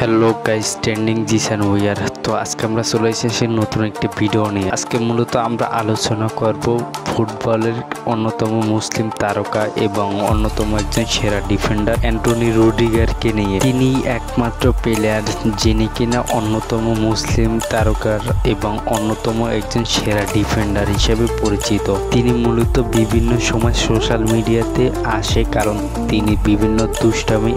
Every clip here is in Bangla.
Hello guys, trending Jisan war. তো আজকে আমরা চলে এসেছি নতুন একটি ভিডিও নিয়ে। আজকে মূলত আমরা আলোচনা করব ফুটবলের অন্যতম মুসলিম তারকা এবং অন্যতম একজন সেরা ডিফেন্ডার অ্যান্টনি রুডিগারকে নিয়ে। তিনি একমাত্র প্লেয়ার যিনি কিনা অন্যতম মুসলিম তারকার এবং অন্যতম একজন সেরা ডিফেন্ডার হিসেবে পরিচিত। তিনি মূলত বিভিন্ন সময় সোশ্যাল মিডিয়াতে আসে কারণ তিনি বিভিন্ন দুষ্টামি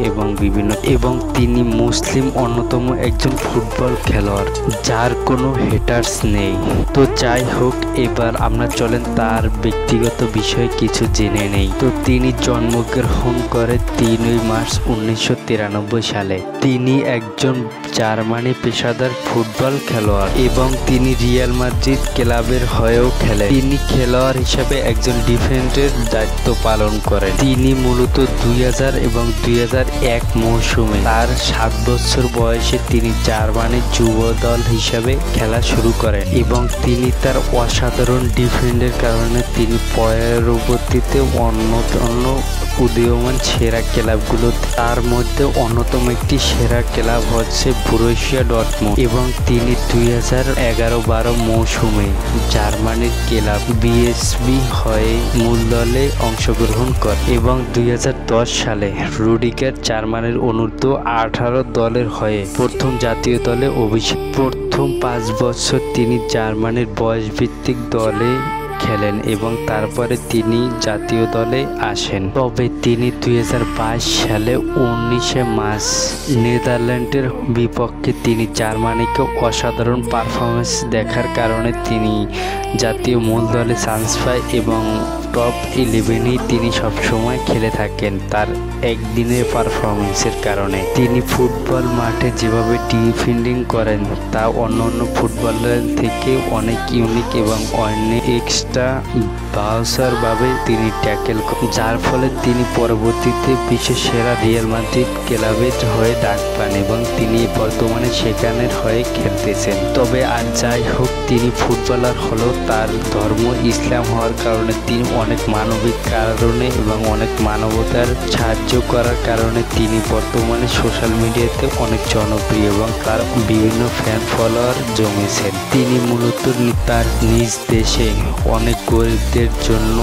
এবং তিনি মুসলিম অন্যতম একজন ফুটবল খেলোয়াড় যার কোনো হেটার্স নেই। তো যাই হোক, এবার আমরা চলেন তার ব্যক্তিগত বিষয়ে কিছু জেনে নেই। তো তিনি জন্মগ্রহণ করে 3 মার্চ 1993 সালে। তিনি একজন জার্মানি পেশাদার ফুটবল খেলোয়াড় এবং তিনি রিয়াল মাদ্রিদ ক্লাবের হয়েও খেলেন। তিনি খেলোয়াড় হিসেবে একজন ডিফেন্ডারের দায়িত্ব পালন করেন। তিনি মূলত 2000 এবং 2001 মৌসুমে তার 7 বছর বয়সে তিনি জার্মানির যুব দল হিসেবে খেলা শুরু করেন এবং তিনি তার অসাধারণ ডিফেন্ডের কারণে তিনি পরবর্তীতে অন্য উদীয়মান সেরা ক্লাবগুলো, তার মধ্যে অন্যতম একটি সেরা ক্লাব হচ্ছে বরুসিয়া ডর্টমুন্ড এবং তিনি 2011-12 মৌসুমে জার্মানির ক্লাব বিএসবি হয়ে মূল দলে অংশগ্রহণ করেন এবং 2010 সালে রুডিগার জার্মানির অনূর্ধ্ব-18 দলের হয়ে প্রথম জাতীয় দলে অভিষেক। প্রথম 5 বছর তিনি জার্মানির বয়সভিত্তিক দলে খেলেন এবং তারপরে তিনি জাতীয় দলে আসেন। তবে তিনি 2022 সালে 19 মার্চ নেদারল্যান্ডের বিপক্ষে তিনি জার্মানিকে অসাধারণ পারফরমেন্স দেখার কারণে তিনি জাতীয় মূল দলে চান্স পায় এবং টপ 11-ই তিনি সবসময় খেলে থাকেন তার একদিনের পারফরমেন্সের কারণে। তিনি ফুটবল মাঠে যেভাবে ডিফেন্ডিং করেন তা অন্যান্য ফুটবলার থেকে অনেক ইউনিক এবং অনেক এক্সট্রা ভাবে তিনি ট্যাকেল করেন, যার ফলে তিনি পরবর্তীতে বিশ্বের সেরা রিয়াল মাদ্রিদ ক্লাবের হয়ে ডাক পান এবং তিনি বর্তমানে সেখানের হয়ে খেলতেছেন। তবে আর যাই হোক, তিনি ফুটবলার হলেও তার ধর্ম ইসলাম হওয়ার কারণে তিনি অনেক মানবিক কারণে এবং অনেক মানবতার সাহায্য করার কারণে তিনি বর্তমানে সোশ্যাল মিডিয়াতে অনেক জনপ্রিয় এবং তার বিভিন্ন ফ্যান ফলোয়ার জমেছেন। তিনি মূলত তার নিজ দেশে অনেক গরিবদের জন্য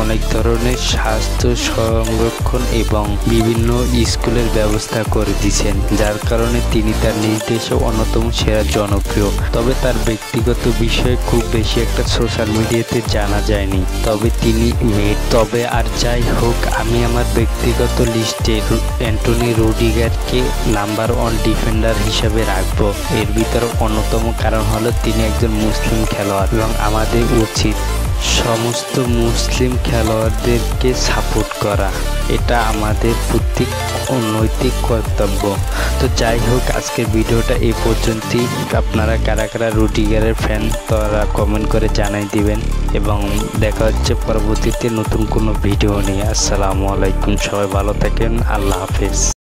অনেক ধরনের স্বাস্থ্য সংরক্ষণ এবং বিভিন্ন স্কুলের ব্যবস্থা করে দিয়েছেন, যার কারণে তিনি তার নিজ দেশে অন্যতম সেরা জনপ্রিয়। তবে তার ব্যক্তিগত বিষয়ে খুব বেশি একটা সোশ্যাল মিডিয়াতে জানা যায়নি, তবে তিনি তবে আর যাই হোক, আমি আমার ব্যক্তিগত লিস্টে অ্যান্টনি রুডিগারকে নাম্বার 1 ডিফেন্ডার হিসেবে রাখবো। এর ভিতরে অন্যতম কারণ হলো তিনি একজন মুসলিম খেলোয়াড় এবং আমাদের উচিত সমস্ত মুসলিম খেলোয়াড়দেরকে সাপোর্ট করা, এটা আমাদের প্রত্যেক নৈতিক কর্তব্য। তো যাই হোক, আজকের ভিডিওটা এই পর্যন্তই। আপনারা কারা কারা রুডিগারের ফ্যান তারা কমেন্ট করে জানাই দিবেন এবং দেখা হচ্ছে পরবর্তীতে নতুন কোনো ভিডিও নিয়ে। আসসালামু আলাইকুম, সবাই ভালো থাকেন, আল্লাহ হাফেজ।